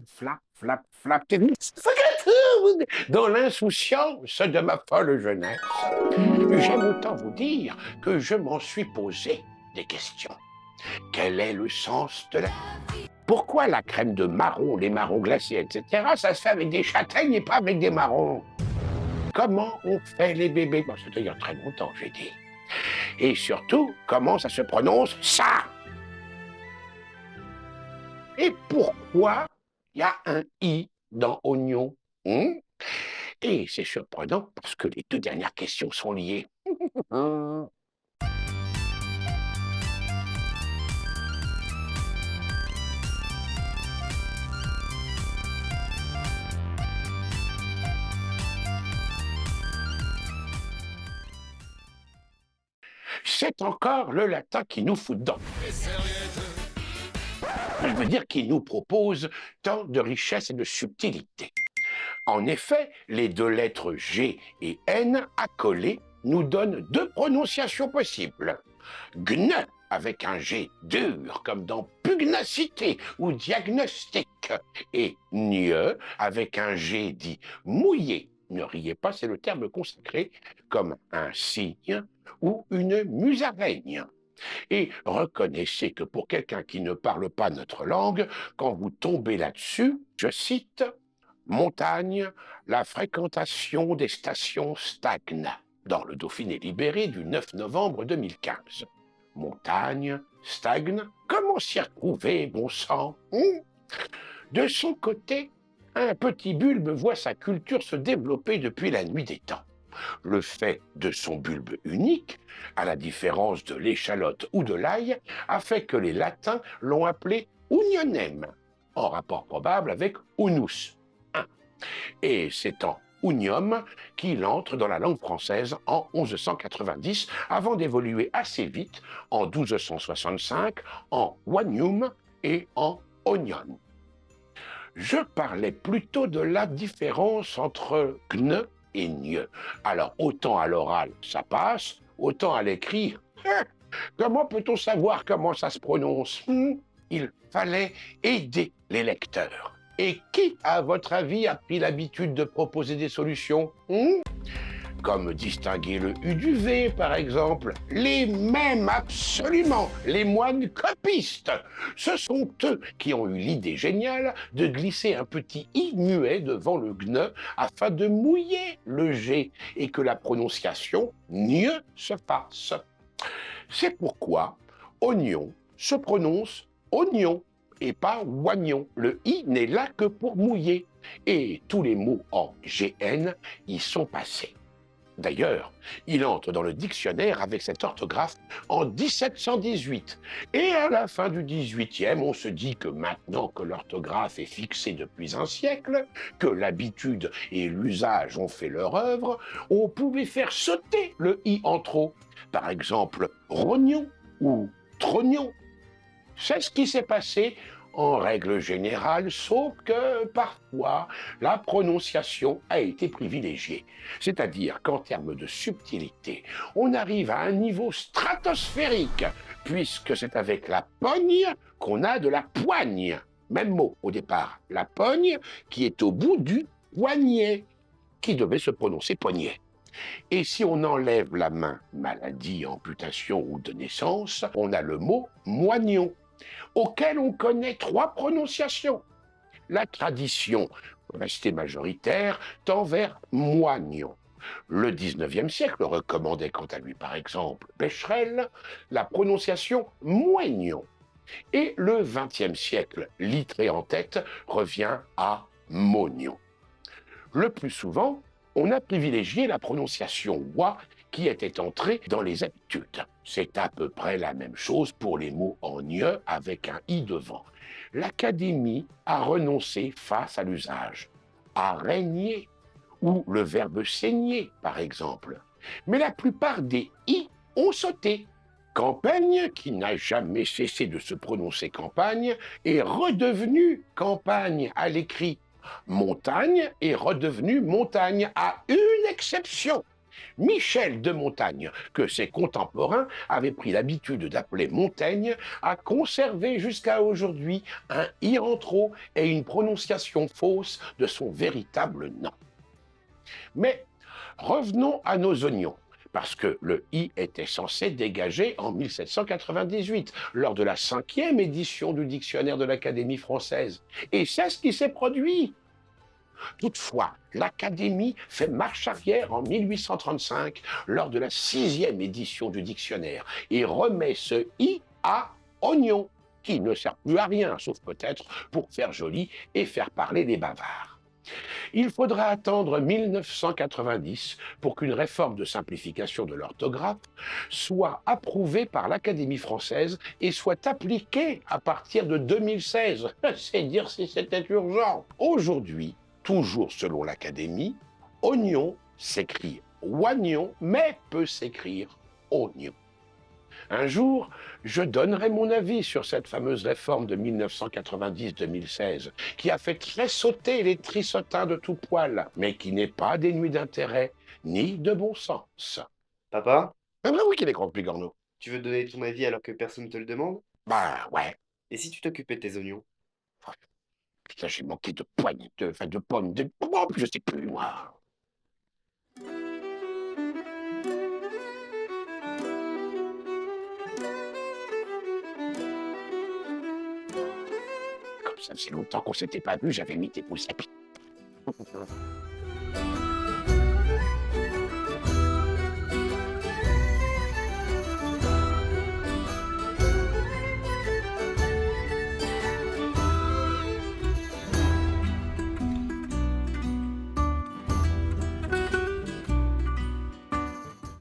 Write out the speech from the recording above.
Flap, flap, flap. Dans l'insouciance de ma folle jeunesse, j'aime autant vous dire que je m'en suis posé des questions. Quel est le sens de la vie? Pourquoi la crème de marron, les marrons glacés, etc., ça se fait avec des châtaignes et pas avec des marrons? Comment on fait les bébés? Bon, c'était il y a très longtemps, j'ai dit. Et surtout, comment ça se prononce, ça? Et pourquoi il y a un i dans oignon? Et c'est surprenant parce que les deux dernières questions sont liées. C'est encore le latin qui nous fout dedans. Je veux dire qu'il nous propose tant de richesse et de subtilité. En effet, les deux lettres G et N accolées nous donnent deux prononciations possibles. Gne avec un G dur, comme dans pugnacité ou diagnostic, et Gne avec un G dit mouillé. Ne riez pas, c'est le terme consacré, comme un cygne ou une musaraigne. Et reconnaissez que pour quelqu'un qui ne parle pas notre langue, quand vous tombez là-dessus, je cite, « Montagne, la fréquentation des stations stagne » dans le Dauphiné libéré du 9 novembre 2015. Montagne, stagne, comment s'y retrouver, bon sang? De son côté, un petit bulbe voit sa culture se développer depuis la nuit des temps. Le fait de son bulbe unique, à la différence de l'échalote ou de l'ail, a fait que les latins l'ont appelé unionem, en rapport probable avec unus. Et c'est en unium qu'il entre dans la langue française en 1190, avant d'évoluer assez vite en 1265 en wanium et en onion. Je parlais plutôt de la différence entre gne et gne. Alors, autant à l'oral, ça passe, autant à l'écrit, comment peut-on savoir comment ça se prononce? Il fallait aider les lecteurs. Et qui, à votre avis, a pris l'habitude de proposer des solutions? Comme distinguer le U du V, par exemple. Les mêmes, absolument, les moines copistes. Ce sont eux qui ont eu l'idée géniale de glisser un petit I muet devant le gne afin de mouiller le G et que la prononciation gne se fasse. C'est pourquoi oignon se prononce oignon et pas oignon. Le I n'est là que pour mouiller. Et tous les mots en GN y sont passés. D'ailleurs, il entre dans le dictionnaire avec cette orthographe en 1718. Et à la fin du XVIIIe, on se dit que maintenant que l'orthographe est fixée depuis un siècle, que l'habitude et l'usage ont fait leur œuvre, on pouvait faire sauter le i en trop. Par exemple, rognon ou trognon. C'est ce qui s'est passé en règle générale, sauf que parfois, la prononciation a été privilégiée. C'est-à-dire qu'en termes de subtilité, on arrive à un niveau stratosphérique, puisque c'est avec la pogne qu'on a de la poigne. Même mot au départ, la pogne qui est au bout du poignet, qui devait se prononcer poignet. Et si on enlève la main, maladie, amputation ou de naissance, on a le mot moignon, auquel on connaît trois prononciations. La tradition, restée majoritaire, tend vers moignon. Le 19e siècle recommandait quant à lui, par exemple, Becherel, la prononciation moignon. Et le 20e siècle, Littré en tête, revient à mognon. Le plus souvent, on a privilégié la prononciation wa qui était entrée dans les habitudes. C'est à peu près la même chose pour les mots en gne avec un i devant. L'Académie a renoncé face à l'usage, à régner, ou le verbe saigner, par exemple. Mais la plupart des i ont sauté. Campagne, qui n'a jamais cessé de se prononcer campagne, est redevenu campagne à l'écrit. Montagne est redevenu montagne, à une exception. Michel de Montaigne, que ses contemporains avaient pris l'habitude d'appeler Montaigne, a conservé jusqu'à aujourd'hui un i en trop et une prononciation fausse de son véritable nom. Mais revenons à nos oignons, parce que le i était censé dégager en 1798, lors de la 5e édition du dictionnaire de l'Académie française. Et c'est ce qui s'est produit. Toutefois, l'Académie fait marche arrière en 1835 lors de la 6e édition du dictionnaire et remet ce i à oignon, qui ne sert plus à rien, sauf peut-être pour faire joli et faire parler les bavards. Il faudra attendre 1990 pour qu'une réforme de simplification de l'orthographe soit approuvée par l'Académie française et soit appliquée à partir de 2016. C'est dire si c'était urgent. Aujourd'hui, toujours selon l'Académie, oignon s'écrit oignon, mais peut s'écrire oignon. Un jour, je donnerai mon avis sur cette fameuse réforme de 1990-2016 qui a fait très sauter les trissotins de tout poil, mais qui n'est pas dénuée d'intérêt ni de bon sens. Papa, Ah ben oui qu'il est grand Pigorneau. tu veux donner ton avis alors que personne ne te le demande? Bah ouais, Et si tu t'occupais de tes oignons? putain j'ai manqué de poignes, de pommes, oh, je sais plus moi. Comme ça faisait longtemps qu'on s'était pas vu, j'avais mis tes pouces à pied.